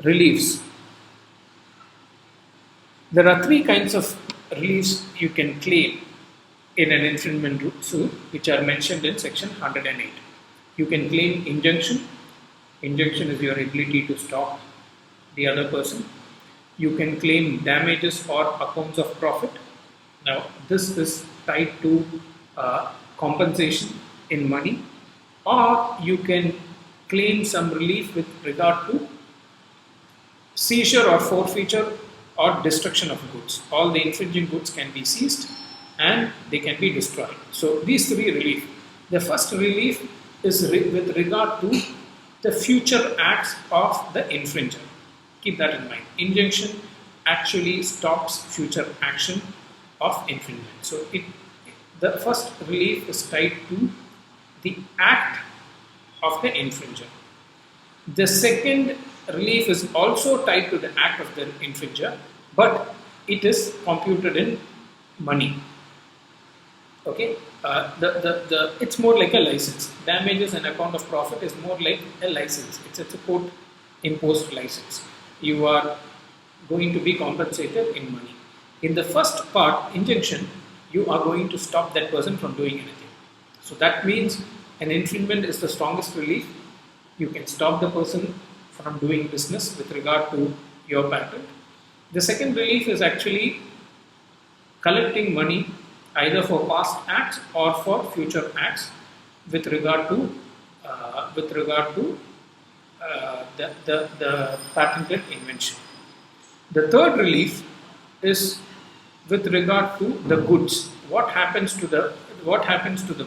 Reliefs. There are three kinds of reliefs you can claim in an infringement suit, which are mentioned in section 108. You can claim injunction. Injunction is your ability to stop the other person. You can claim damages or accounts of profit. Now, this is tied to compensation in money, or you can claim some relief with regard to seizure or forfeiture or destruction of goods. All the infringing goods can be seized and they can be destroyed. So these three relief. The first relief is with regard to the future acts of the infringer. Keep that in mind. Injunction actually stops future action of infringement. So the first relief is tied to the act of the infringer. The second relief is also tied to the act of the infringer, but it is computed in money. Okay, it's more like a license. Damages and account of profit is more like a license. It's a court imposed license. You are going to be compensated in money. In the first part, injunction, you are going to stop that person from doing anything. So that means an infringement is the strongest relief. You can stop the person from doing business with regard to your patent. The second relief is actually collecting money either for past acts or for future acts with regard to the patented invention. The third relief is with regard to the goods. What happens to the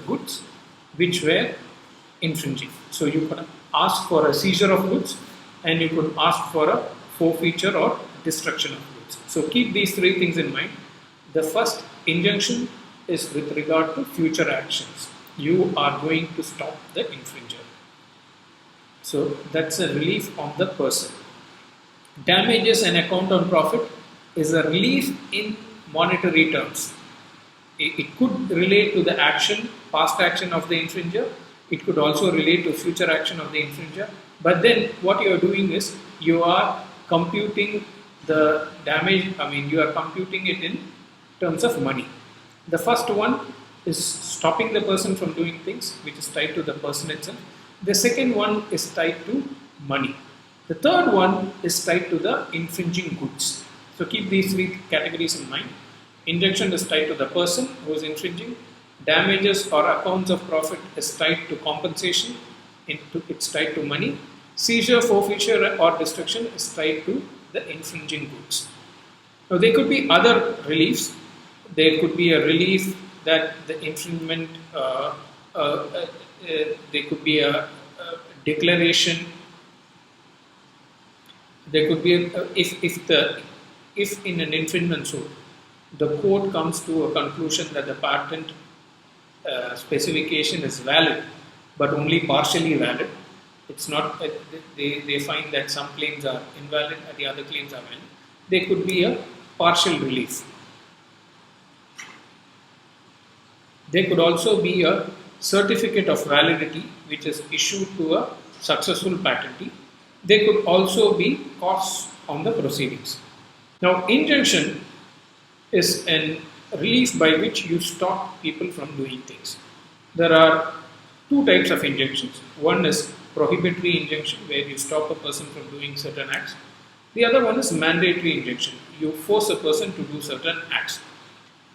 goods which were infringing? So you could ask for a seizure of goods, and you could ask for a forfeiture or destruction of goods. So keep these three things in mind. The first, injunction, is with regard to future actions. You are going to stop the infringer. So that's a relief on the person. Damages and account on profit is a relief in monetary terms. It could relate to the action, past action of the infringer. It could also relate to future action of the infringer. But then what you are doing is you are computing the damage, you are computing it in terms of money. The first one is stopping the person from doing things, which is tied to the person itself. The second one is tied to money. The third one is tied to the infringing goods. So keep these three categories in mind. Injunction is tied to the person who is infringing. Damages or accounts of profit is tied to compensation. It's tied to money. Seizure, forfeiture or destruction is tied to the infringing goods. Now there could be other reliefs. There could be a relief that the infringement, there could be a declaration. There could be if in an infringement suit the court comes to a conclusion that the patent specification is valid, but only partially valid. It's not. They find that some claims are invalid and the other claims are valid. There could be a partial relief. There could also be a certificate of validity which is issued to a successful patentee. There could also be costs on the proceedings. Now, injunction is a relief by which you stop people from doing things. There are two types of injunctions. One is prohibitory injunction, where you stop a person from doing certain acts. The other one is mandatory injunction. You force a person to do certain acts.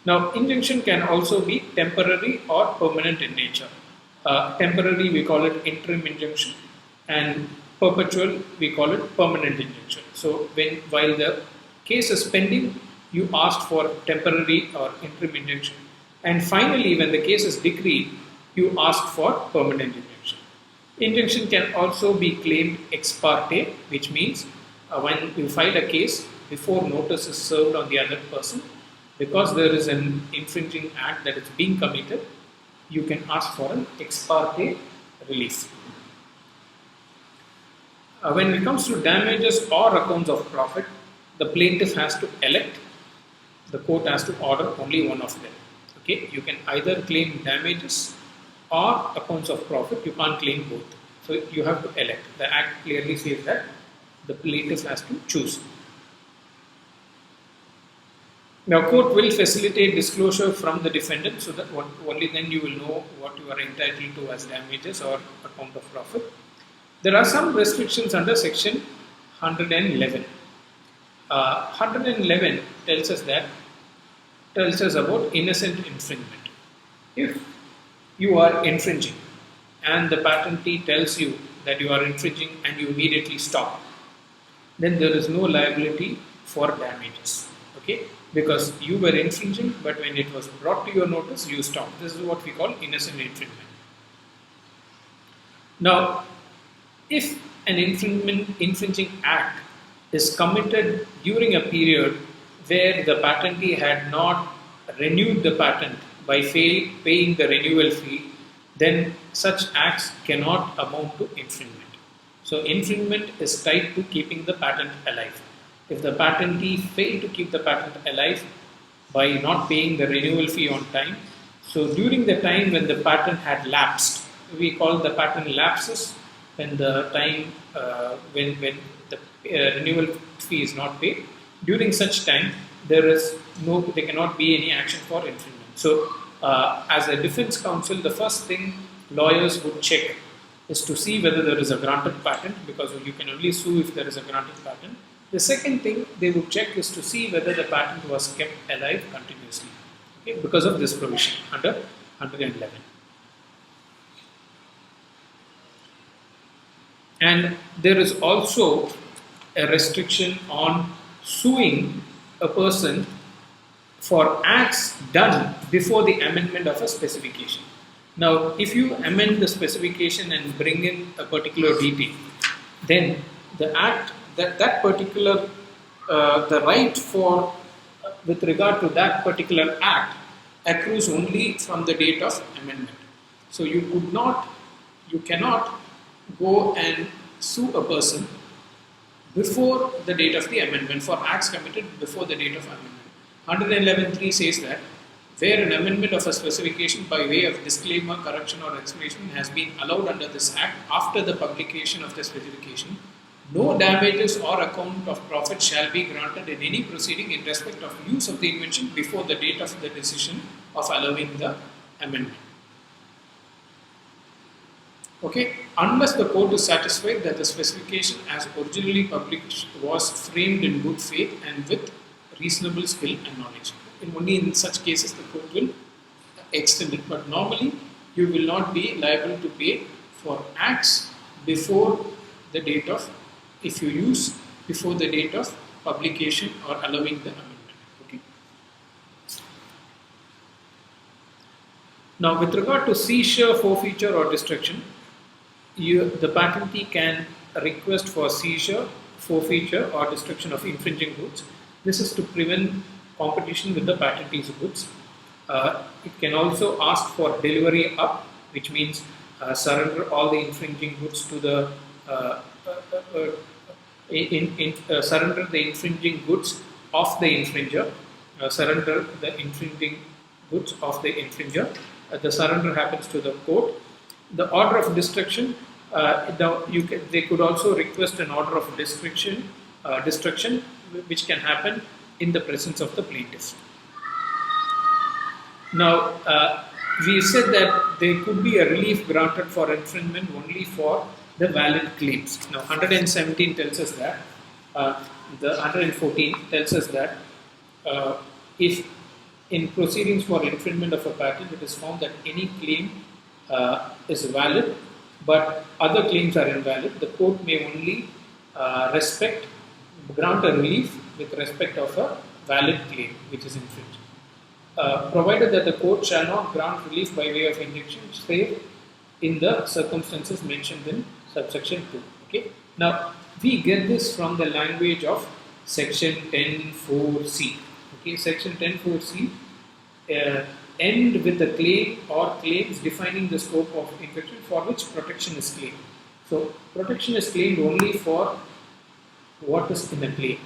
Now, injunction can also be temporary or permanent in nature. Temporary, we call it interim injunction, and perpetual, we call it permanent injunction. So, while the case is pending, you asked for temporary or interim injunction, and finally, when the case is decreed, you asked for permanent injunction. Injunction can also be claimed ex parte, which means when you file a case before notice is served on the other person, because there is an infringing act that is being committed, you can ask for an ex parte relief. When it comes to damages or accounts of profit, the plaintiff has to elect, the court has to order only one of them. Okay, you can either claim damages or accounts of profit, you can't claim both. So you have to elect. The act clearly says that The plaintiff has to choose. Now, court will facilitate disclosure from the defendant, so that only then you will know what you are entitled to as damages or account of profit. There are some restrictions under section 111. 111 tells us about innocent infringement. If you are infringing and the patentee tells you that you are infringing and you immediately stop, then there is no liability for damages. Okay? Because you were infringing, but when it was brought to your notice, you stopped. This is what we call innocent infringement. Now, if an infringing act is committed during a period where the patentee had not renewed the patent by paying the renewal fee, then such acts cannot amount to infringement. So, infringement is tied to keeping the patent alive. If the patentee failed to keep the patent alive by not paying the renewal fee on time, so during the time when the patent had lapsed, we call the patent lapses when the time when the renewal fee is not paid. During such time, there cannot be any action for infringement. So, as a defense counsel, the first thing lawyers would check is to see whether there is a granted patent, because you can only sue if there is a granted patent. The second thing they would check is to see whether the patent was kept alive continuously, okay, because of this provision under 111. And there is also a restriction on suing a person for acts done before the amendment of a specification. Now, if you amend the specification and bring in a particular detail, then the act that particular the right for with regard to that particular act accrues only from the date of amendment. So you cannot go and sue a person before the date of the amendment for acts committed before the date of amendment. 111.3 says that where an amendment of a specification by way of disclaimer, correction or explanation has been allowed under this act after the publication of the specification, no damages or account of profit shall be granted in any proceeding in respect of use of the invention before the date of the decision of allowing the amendment. Okay, unless the court is satisfied that the specification as originally published was framed in good faith and with reasonable skill and knowledge. Only in such cases the court will extend it, but normally you will not be liable to pay for acts before the date of, if you use before the date of publication or allowing the amendment. Okay. Now, with regard to seizure, forfeiture or destruction, the patentee can request for seizure, forfeiture or destruction of infringing goods. This is to prevent competition with the patentee's goods. It can also ask for delivery up, which means surrender all the infringing goods to the surrender the infringing goods of the infringer. Surrender the infringing goods of the infringer. The surrender happens to the court. The order of destruction, they could also request an order of destruction, which can happen in the presence of the plaintiff. Now, we said that there could be a relief granted for infringement only for the valid claims. Now, 117 tells us that, the 114 tells us that if in proceedings for infringement of a patent, it is found that any claim is valid, but other claims are invalid, the court may only grant a relief with respect of a valid claim which is infringed. Provided that the court shall not grant relief by way of injunction, save in the circumstances mentioned in subsection 2. Okay. Now, we get this from the language of section 10.4c. Okay, section 10.4c end with a claim or claims defining the scope of infringement for which protection is claimed. So, protection is claimed only for what is in the claim,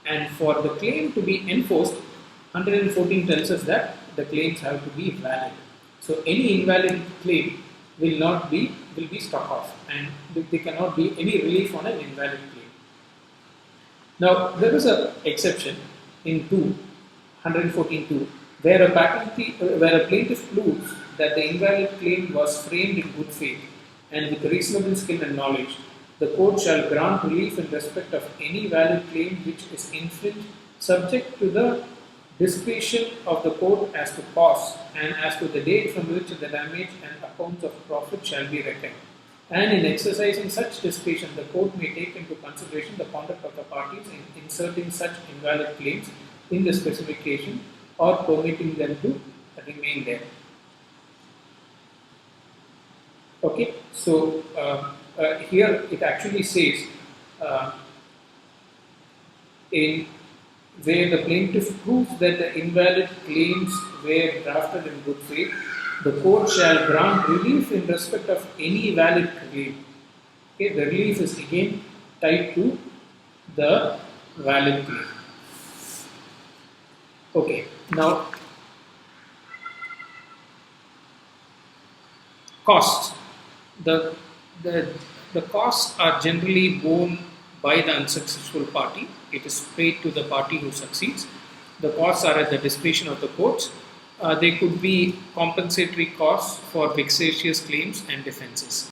and for the claim to be enforced, 114 tells us that the claims have to be valid. So, any invalid claim will be struck off, and there cannot be any relief on an invalid claim. Now, there is an exception in 114.2, where where a plaintiff proves that the invalid claim was framed in good faith and with reasonable skill and knowledge. The court shall grant relief in respect of any valid claim which is infringed, subject to the discretion of the court as to cause and as to the date from which the damage and accounts of profit shall be reckoned. And in exercising such discretion, the court may take into consideration the conduct of the parties in inserting such invalid claims in the specification or permitting them to remain there. Okay, so here it actually says in where the plaintiff proves that the invalid claims were drafted in good faith, the court shall grant relief in respect of any valid claim. Okay, the relief is again tied to the valid claim. Okay, now costs. The costs are generally borne by the unsuccessful party. It is paid to the party who succeeds. The costs are at the discretion of the courts. They could be compensatory costs for vexatious claims and defenses.